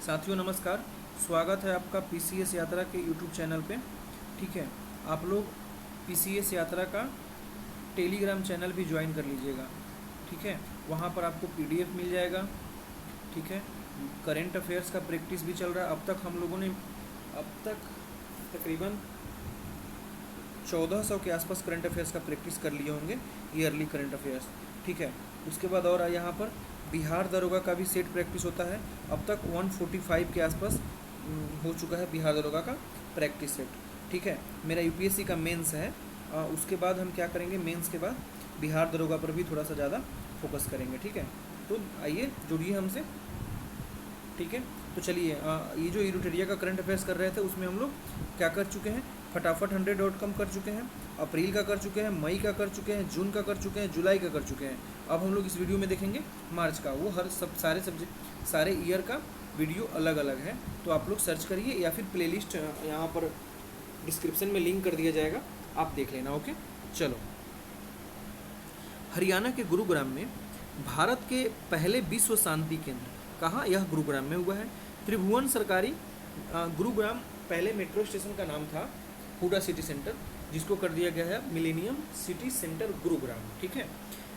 साथियों नमस्कार। स्वागत है आपका पीसीएस यात्रा के यूट्यूब चैनल पे। ठीक है, आप लोग पीसीएस यात्रा का टेलीग्राम चैनल भी ज्वाइन कर लीजिएगा। ठीक है, वहाँ पर आपको पीडीएफ मिल जाएगा। ठीक है, करेंट अफेयर्स का प्रैक्टिस भी चल रहा है। अब तक हम लोगों ने तकरीबन 1400 के आसपास करंट अफेयर्स का प्रैक्टिस कर लिए होंगे, ईयरली करंट अफेयर्स। ठीक है, उसके बाद और यहाँ पर बिहार दरोगा का भी सेट प्रैक्टिस होता है। अब तक 145 के आसपास हो चुका है बिहार दरोगा का प्रैक्टिस सेट। ठीक है, मेरा यूपीएससी का मेंस है। उसके बाद हम क्या करेंगे, मेंस के बाद बिहार दरोगा पर भी थोड़ा सा ज़्यादा फोकस करेंगे। ठीक है, तो आइए जुड़िए हमसे। ठीक है, तो चलिए ये जो इरूटेरिया का करंट अफेयर्स कर रहे थे उसमें हम लोग क्या कर चुके हैं, फटाफट 100.com कर चुके हैं, अप्रैल का कर चुके हैं, मई का कर चुके हैं, जून का कर चुके हैं, जुलाई का कर चुके हैं। अब हम लोग इस वीडियो में देखेंगे मार्च का। वो हर सारे सब्जेक्ट सारे ईयर का वीडियो अलग अलग है, तो आप लोग सर्च करिए या फिर प्लेलिस्ट यहाँ पर डिस्क्रिप्शन में लिंक कर दिया जाएगा, आप देख लेना। ओके, चलो। हरियाणा के गुरुग्राम में भारत के पहले विश्व शांति केंद्र, कहाँ, यह गुरुग्राम में हुआ है। त्रिभुवन सरकारी गुरुग्राम पहले मेट्रो स्टेशन का नाम था हुडा सिटी सेंटर, जिसको कर दिया गया है मिलेनियम सिटी सेंटर गुरुग्राम। ठीक है,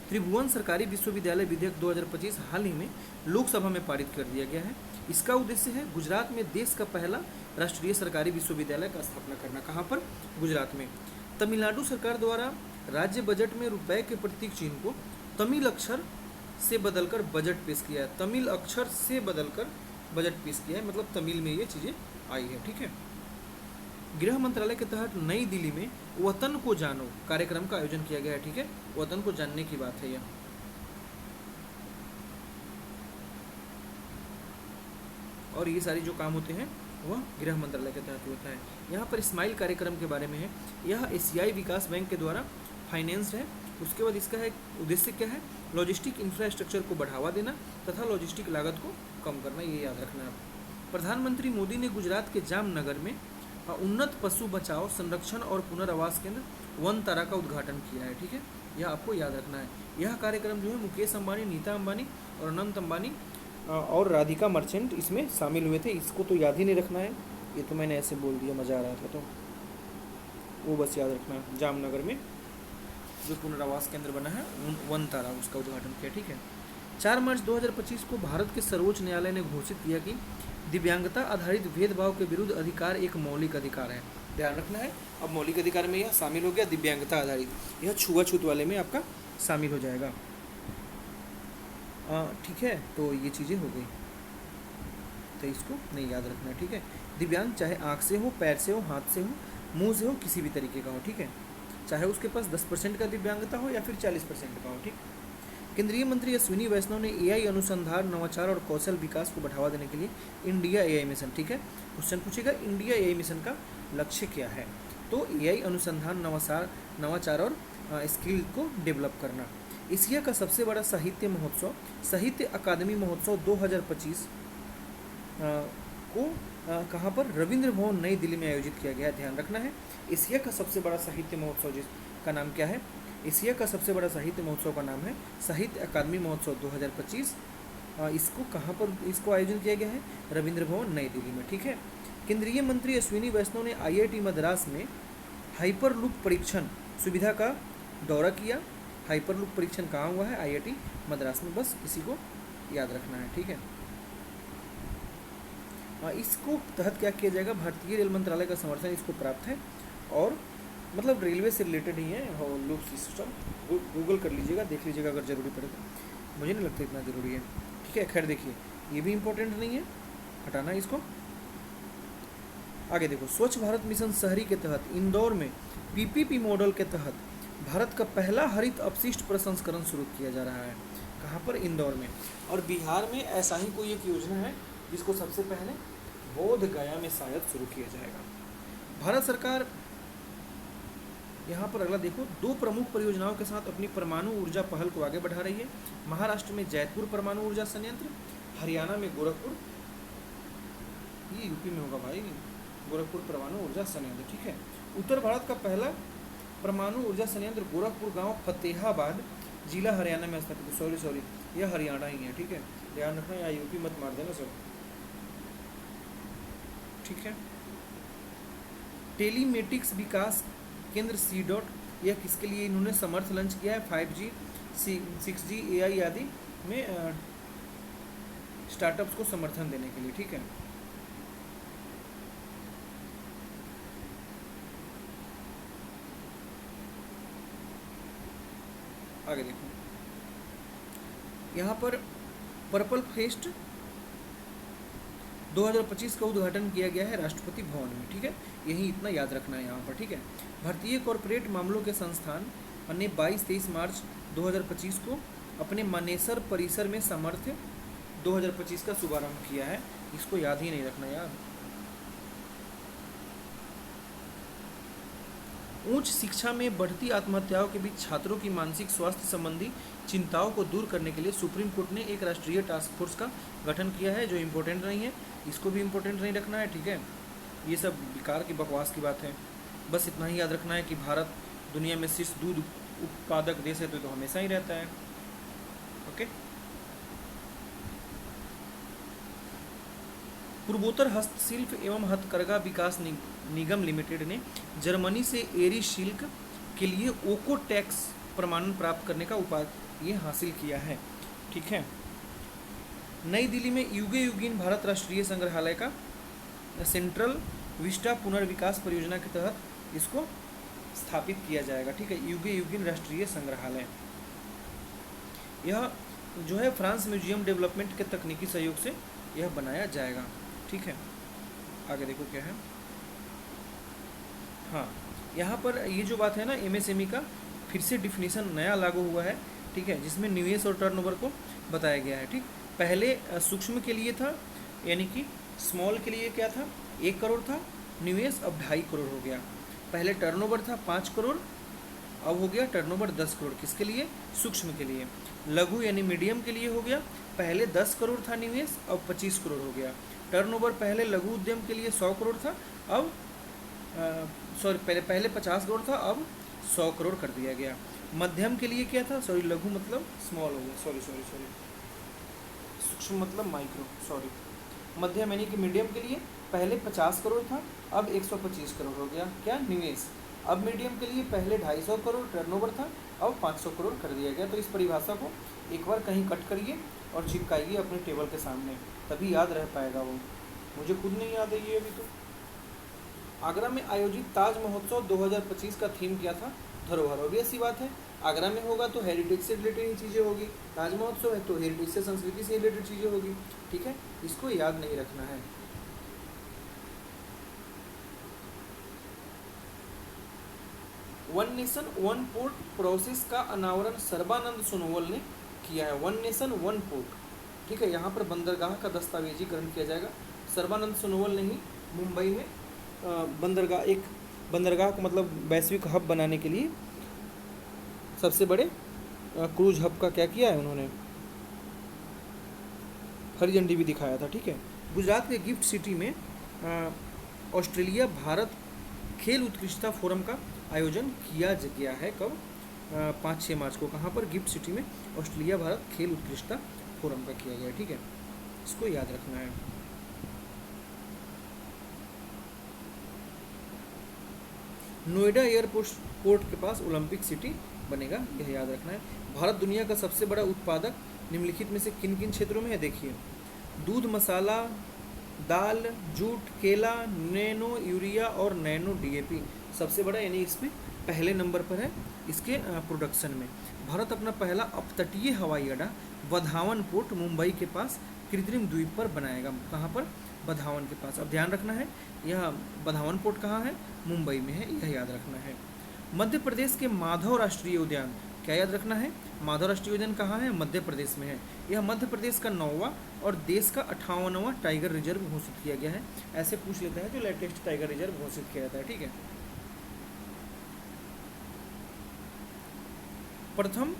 त्रिभुवन सरकारी विश्वविद्यालय विधेयक 2025 हाल ही में लोकसभा में पारित कर दिया गया है। इसका उद्देश्य है गुजरात में देश का पहला राष्ट्रीय सरकारी विश्वविद्यालय का स्थापना करना। कहाँ पर, गुजरात में। तमिलनाडु सरकार द्वारा राज्य बजट में रुपए के प्रतीक चिन्ह को तमिल अक्षर से बदलकर बजट पेश किया है। तमिल अक्षर से बदलकर बजट पेश किया है, मतलब तमिल में ये चीज़ें आई है। ठीक है, गृह मंत्रालय के तहत नई दिल्ली में वतन को जानो कार्यक्रम का आयोजन किया गया है। ठीक है, वतन को जानने की बात है यह। और ये सारी जो काम होते हैं वह गृह मंत्रालय के तहत होता है। यहाँ पर स्माइल कार्यक्रम के बारे में है। यह एशियाई विकास बैंक के द्वारा फाइनेंस्ड है। उसके बाद इसका है उद्देश्य क्या है, लॉजिस्टिक इंफ्रास्ट्रक्चर को बढ़ावा देना तथा लॉजिस्टिक लागत को कम करना, ये याद रखना है। प्रधानमंत्री मोदी ने गुजरात के जामनगर में उन्नत पशु बचाव, संरक्षण और पुनर्वास केंद्र वन तारा का उद्घाटन किया है। ठीक है, यह आपको याद रखना है। यह कार्यक्रम जो है मुकेश अंबानी, नीता अंबानी और अनंत अंबानी और राधिका मर्चेंट इसमें शामिल हुए थे। इसको तो याद ही नहीं रखना है, ये तो मैंने ऐसे बोल दिया, मज़ा आ रहा था, तो वो बस याद रखना है। जामनगर में जो पुनर्वास केंद्र बना है वन तारा, उसका उद्घाटन किया। ठीक है, 4 मार्च 2025 को भारत के सर्वोच्च न्यायालय ने घोषित किया कि दिव्यांगता आधारित भेदभाव के विरुद्ध अधिकार एक मौलिक अधिकार है। ध्यान रखना है, अब मौलिक अधिकार में यह शामिल हो गया दिव्यांगता आधारित, यह छुआछूत वाले में आपका शामिल हो जाएगा। ठीक है, तो ये चीज़ें हो गई, तो इसको नहीं याद रखना है। ठीक है, दिव्यांग चाहे आँख से हो, पैर से हो, हाथ से हो, मुँह से हो, किसी भी तरीके का हो। ठीक है, चाहे उसके पास 10% का दिव्यांगता हो या फिर 40% का हो। ठीक, केंद्रीय मंत्री अश्विनी वैष्णव ने एआई अनुसंधान, नवाचार और कौशल विकास को बढ़ावा देने के लिए इंडिया एआई मिशन। ठीक है, क्वेश्चन पूछेगा इंडिया एआई मिशन का लक्ष्य क्या है, तो एआई अनुसंधान, नवाचार और स्किल को डेवलप करना। एशिया का सबसे बड़ा साहित्य महोत्सव साहित्य अकादमी महोत्सव 2025 को कहाँ पर, रविंद्र भवन नई दिल्ली में आयोजित किया गया है। ध्यान रखना है, एशिया का सबसे बड़ा साहित्य महोत्सव जिसका नाम क्या है, एशिया का सबसे बड़ा साहित्य महोत्सव का नाम है साहित्य अकादमी महोत्सव 2025। इसको कहाँ पर इसको आयोजन किया गया है, रविंद्र भवन नई दिल्ली में। ठीक है, केंद्रीय मंत्री अश्विनी वैष्णव ने आईआईटी मद्रास में हाइपरलूप परीक्षण सुविधा का दौरा किया। हाइपरलूप परीक्षण कहाँ हुआ है, आईआईटी मद्रास में, बस इसी को याद रखना है। ठीक है, इसको तहत क्या किया जाएगा, भारतीय रेल मंत्रालय का समर्थन इसको प्राप्त है, और मतलब रेलवे से रिलेटेड ही है। लूप सिस्टम गूगल कर लीजिएगा, देख लीजिएगा अगर ज़रूरी पड़े तो, मुझे नहीं लगता इतना ज़रूरी है। ठीक है, खैर देखिए ये भी इम्पोर्टेंट नहीं है, हटाना है इसको। आगे देखो, स्वच्छ भारत मिशन शहरी के तहत इंदौर में पीपीपी मॉडल के तहत भारत का पहला हरित अपशिष्ट प्रसंस्करण शुरू किया जा रहा है। कहाँ पर, इंदौर में। और बिहार में ऐसा ही कोई एक योजना है जिसको सबसे पहले बोध गया में शायद शुरू किया जाएगा। भारत सरकार यहाँ पर अगला देखो, 2 प्रमुख परियोजनाओं के साथ अपनी परमाणु ऊर्जा पहल को आगे बढ़ा रही है। महाराष्ट्र में जयपुर परमाणु ऊर्जा संयंत्र, हरियाणा में गोरखपुर, ये यूपी में होगा भाई, गोरखपुर परमाणु ऊर्जा संयंत्र। ठीक है, उत्तर भारत का पहला परमाणु ऊर्जा संयंत्र गोरखपुर गांव फतेहाबाद जिला हरियाणा में स्थापित। सॉरी यह हरियाणा ही है। ठीक है, ध्यान रखना, यहाँ यूपी मत मार देना सब। ठीक है। टेलीमेटिक्स विकास केंद्र सी डॉट, यह किसके लिए इन्होंने समर्थ लॉन्च किया है? 5G 6G AI आदि में स्टार्टअप्स को समर्थन देने के लिए, ठीक है। आगे देखो, यहाँ पर पर्पल फेस्ट 2025 का उद्घाटन किया गया है राष्ट्रपति भवन में, ठीक है। यही इतना याद रखना है यहाँ पर, ठीक है। भारतीय कॉरपोरेट मामलों के संस्थान ने 22-23 मार्च 2025 को अपने मानेसर परिसर में सामर्थ्य 2025 का शुभारंभ किया है। इसको याद ही नहीं रखना यार। उच्च शिक्षा में बढ़ती आत्महत्याओं के बीच छात्रों की मानसिक स्वास्थ्य संबंधी चिंताओं को दूर करने के लिए सुप्रीम कोर्ट ने एक राष्ट्रीय टास्क फोर्स का गठन किया है, जो इम्पोर्टेंट नहीं है, इसको भी इम्पोर्टेंट नहीं रखना है, ठीक है। ये सब बेकार की बकवास की बात है। बस इतना ही याद रखना है कि भारत दुनिया में शीर्ष दूध उत्पादक देश है, तो हमेशा ही रहता है। ओके। पूर्वोत्तर हस्तशिल्प एवं हथकरघा विकास निगम लिमिटेड ने जर्मनी से एरी सिल्क के लिए ओकोटेक्स प्रमाणन प्राप्त करने का उपाय हासिल किया है, ठीक है। नई दिल्ली में युगे युगीन भारत राष्ट्रीय संग्रहालय का सेंट्रल विस्टा पुनर्विकास परियोजना के तहत इसको स्थापित किया जाएगा, ठीक है। युगे युगीन राष्ट्रीय संग्रहालय यह जो है फ्रांस म्यूजियम डेवलपमेंट के तकनीकी सहयोग से यह बनाया जाएगा, ठीक है। आगे देखो क्या है। हाँ, यहाँ पर ये जो बात है ना, MSME का फिर से डिफिनीशन नया लागू हुआ है, ठीक है, जिसमें निवेश और टर्नओवर को बताया गया है, ठीक। पहले सूक्ष्म के लिए था, यानी कि स्मॉल के लिए क्या था, 1 करोड़ था निवेश, अब 2.5 करोड़ हो गया। पहले टर्नओवर था 5 करोड़, अब हो गया टर्नओवर 10 करोड़। किसके लिए? सूक्ष्म के लिए। लघु यानी मीडियम के लिए हो गया, पहले 10 करोड़ था निवेश, अब 25 करोड़ हो गया। टर्नओवर पहले लघु उद्यम के लिए 100 करोड़ था, अब पहले 50 करोड़ था, अब 100 करोड़ कर दिया गया। मध्यम के लिए क्या था? लघु मतलब स्मॉल हो गया, सॉरी सूक्ष्म मतलब माइक्रो, मध्यम यानी कि मीडियम के लिए पहले 50 करोड़ था, अब 125 करोड़ हो गया क्या? निवेश। अब मीडियम के लिए पहले 250 करोड़ टर्नओवर था, अब 500 करोड़ कर दिया गया। तो इस परिभाषा को एक बार कहीं कट करिए और चिपकाइए अपने टेबल के सामने, तभी याद रह पाएगा वो। मुझे खुद नहीं याद है ये अभी तो। आगरा में आयोजित ताज महोत्सव 2025 का थीम क्या था? धरोहर। ऑब्वियस सी बात है, आगरा में होगा तो हेरिटेज से रिलेटेड ही चीज़ें होगी। ताज महोत्सव है तो हेरिटेज से, संस्कृति से रिलेटेड चीज़ें होगी, ठीक है। इसको याद नहीं रखना है। One nation one port process का अनावरण सर्बानंद सोनोवाल ने किया है। वन नेशन वन पोर्ट, ठीक है। यहाँ पर बंदरगाह का दस्तावेजीकरण किया जाएगा। सर्बानंद सोनोवाल ने ही मुंबई में बंदरगाह को मतलब वैश्विक हब बनाने के लिए सबसे बड़े क्रूज हब का क्या किया है उन्होंने, हरी झंडी भी दिखाया था, ठीक है। गुजरात के गिफ्ट सिटी में ऑस्ट्रेलिया भारत खेल उत्कृष्टता फोरम का आयोजन किया गया है। कब? 5-6 मार्च को। कहाँ पर? गिफ्ट सिटी में ऑस्ट्रेलिया भारत खेल उत्कृष्टता फोरम का किया गया, ठीक है। इसको याद रखना है। नोएडा एयरपोर्ट के पास ओलंपिक सिटी बनेगा, यह याद रखना है। भारत दुनिया का सबसे बड़ा उत्पादक निम्नलिखित में से किन किन क्षेत्रों में है? देखिए, दूध, मसाला, दाल, जूट, केला, नैनो यूरिया और नैनो DAP सबसे बड़ा, यानी इसमें पहले नंबर पर है इसके प्रोडक्शन में। भारत अपना पहला अपतटीय हवाई अड्डा बधावन पोर्ट मुंबई के पास कृत्रिम द्वीप पर बनाएगा। कहाँ पर? बधावन के पास। अब ध्यान रखना है, यह बधावन पोर्ट कहाँ है? मुंबई में है, यह याद रखना है। मध्य प्रदेश के माधव राष्ट्रीय उद्यान, क्या याद रखना है? माधव राष्ट्रीय उद्यान कहाँ है? मध्य प्रदेश में है। यह मध्य प्रदेश का 9वां और देश का 58वां टाइगर रिजर्व घोषित किया गया है। ऐसे पूछ लेते हैं जो लेटेस्ट टाइगर रिजर्व घोषित किया जाता है, ठीक है। प्रथम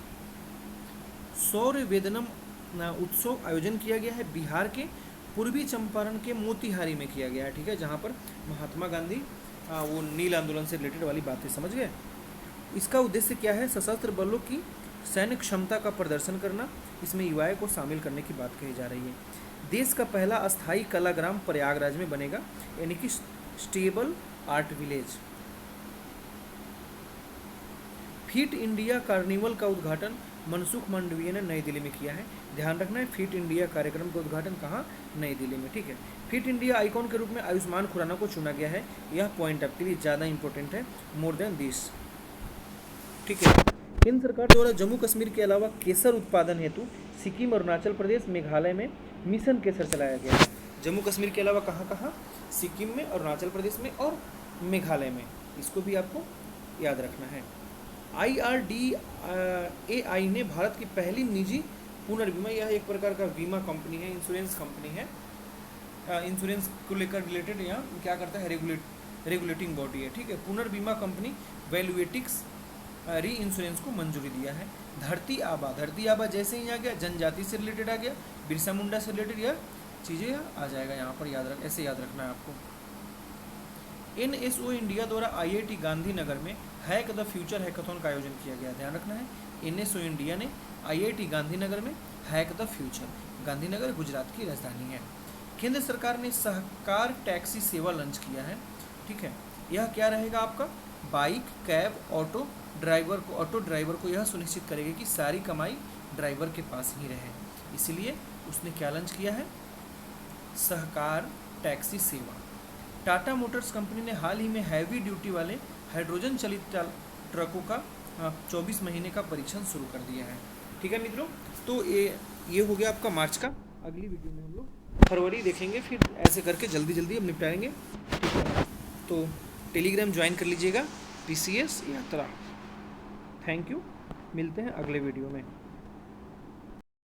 सौर वेदनम उत्सव आयोजन किया गया है बिहार के पूर्वी चंपारण के मोतिहारी में किया गया है, ठीक है। जहाँ पर महात्मा गांधी वो नील आंदोलन से रिलेटेड वाली बातें समझ गए। इसका उद्देश्य क्या है? सशस्त्र बलों की सैन्य क्षमता का प्रदर्शन करना। इसमें युवाओं को शामिल करने की बात कही जा रही है। देश का पहला अस्थाई कलाग्राम प्रयागराज में बनेगा, यानी कि stable art village. Fit India carnival का उद्घाटन मनसुख मांडविया ने नई दिल्ली में किया है। ध्यान रखना है, फिट इंडिया कार्यक्रम का उद्घाटन कहाँ, नई दिल्ली में, ठीक है। फिट इंडिया आइकॉन के रूप में आयुष्मान खुराना को चुना गया है। यह पॉइंट आपके लिए ज़्यादा इंपॉर्टेंट है, मोर देन दिस, ठीक है। केंद्र सरकार द्वारा जम्मू कश्मीर के अलावा केसर उत्पादन हेतु सिक्किम, अरुणाचल प्रदेश, मेघालय में मिशन केसर चलाया गया है। जम्मू कश्मीर के अलावा कहाँ कहाँ, सिक्किम में, अरुणाचल प्रदेश में और मेघालय में, इसको भी आपको याद रखना है। IRDAI ने भारत की पहली निजी पुनर्बीमा, यह एक प्रकार का बीमा कंपनी है, इंश्योरेंस कंपनी है, इंश्योरेंस को लेकर रिलेटेड यहाँ क्या करता है, रेगुलेटिंग बॉडी है, ठीक है। पुनर्बीमा कंपनी वैल्यूएटिक्स री इंश्योरेंस को मंजूरी दिया है। धरती आबा जैसे ही आ गया, जनजाति से रिलेटेड आ गया, बिरसा मुंडा से रिलेटेड यह चीज़ें आ जाएगा यहाँ पर, ऐसे याद रखना है आपको। NSO इंडिया द्वारा IIT गांधीनगर में हैक द फ्यूचर हैकाथॉन का आयोजन किया गया। ध्यान रखना है, NSO इंडिया ने IIT गांधीनगर में hack the future, Gandhinagar Gujarat की राजधानी है। केंद्र सरकार ने सहकार टैक्सी सेवा लॉन्च किया है, ठीक है। यह क्या रहेगा आपका, बाइक, कैब, ऑटो ड्राइवर को यह सुनिश्चित करेगा कि सारी कमाई ड्राइवर के पास ही रहे, इसलिए उसने क्या लॉन्च किया है, सहकार टैक्सी सेवा। टाटा मोटर्स कंपनी ने हाल ही में हैवी ड्यूटी वाले हाइड्रोजन चलित ट्रकों का 24 महीने का परीक्षण शुरू कर दिया है, ठीक है मित्रों। तो ये हो गया आपका मार्च का। अगली वीडियो में हम लोग फरवरी देखेंगे, फिर ऐसे करके जल्दी हम निपटाएंगे, ठीक है। तो टेलीग्राम ज्वाइन कर लीजिएगा, PCS यात्रा। थैंक यू, मिलते हैं अगले वीडियो में।